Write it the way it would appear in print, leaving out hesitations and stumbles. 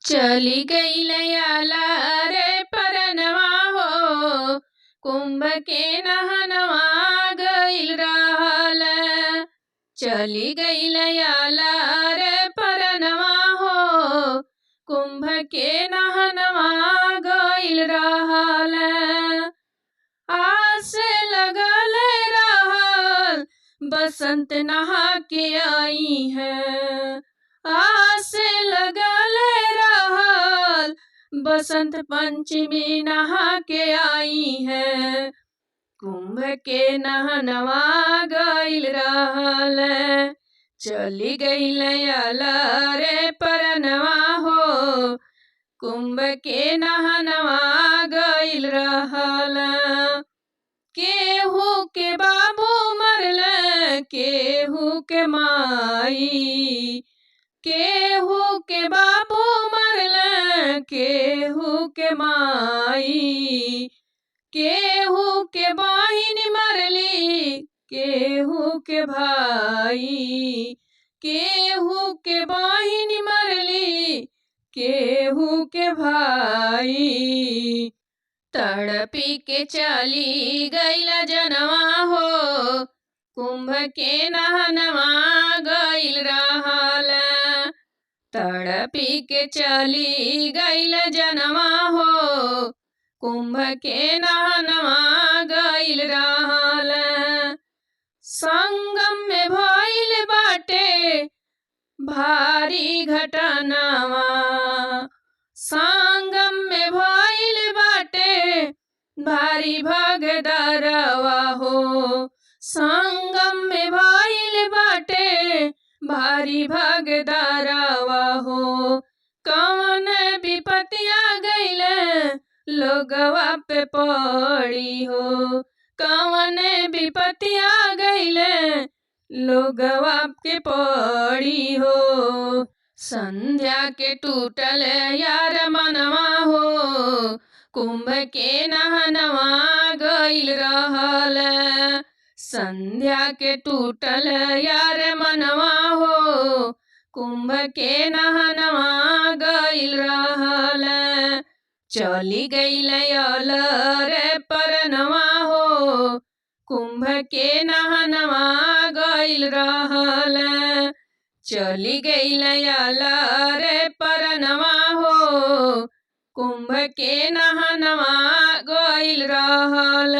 चली गई लयाला रे परनवा हो, कुंभ के नहनवा गईल रहल। चली गई लयाला रे परनवा हो, कुंभ के नहनवा गईल रहल। आस लगल रहल बसंत नहा के आई है, आस लगल रहल बसंत पंचमी नहा के आई है। कुंभ के नहनवा गईल रहल। चली गई लयाला रे परनवा हो, कुंभ के नहनवा गईल रहल। केहू के बाबू मरल केहू के माई, केहू के बाबू मरल केहू के माई, केहू के बहिन मरली केहू के भाई, केहू के बहिन मरली केहू के भाई। तड़पी के चली गईल जनवा हो, कुंभ के नहनवा गईल रहल। तड़पी के चली गईल जनवा हो, कुंभ के नहनवा गईल रहल। संगम में भइल बाटे भारी घटनावा, संगम में भइल बाटे भारी भगदड़वा हो, संगम में भइल बाटे भारी भगदड़वा हो। कौन विपतिया गईल लोगवा पे पड़ी हो, कौन विपतिया गईल लोगवा के पड़ी हो। संध्या के टूटल यार मनवा हो, कुंभ के नहनवा गईल रहल। संध्या के टूटल यार मनवा हो, कुंभ के नहनवा गईल रहल। चली गई लयल रे परनवा हो, कुंभ के नहनवा गईल रहल। चली गई लयाला रे परनवा हो, कुंभ के नहनवा गईल रहल।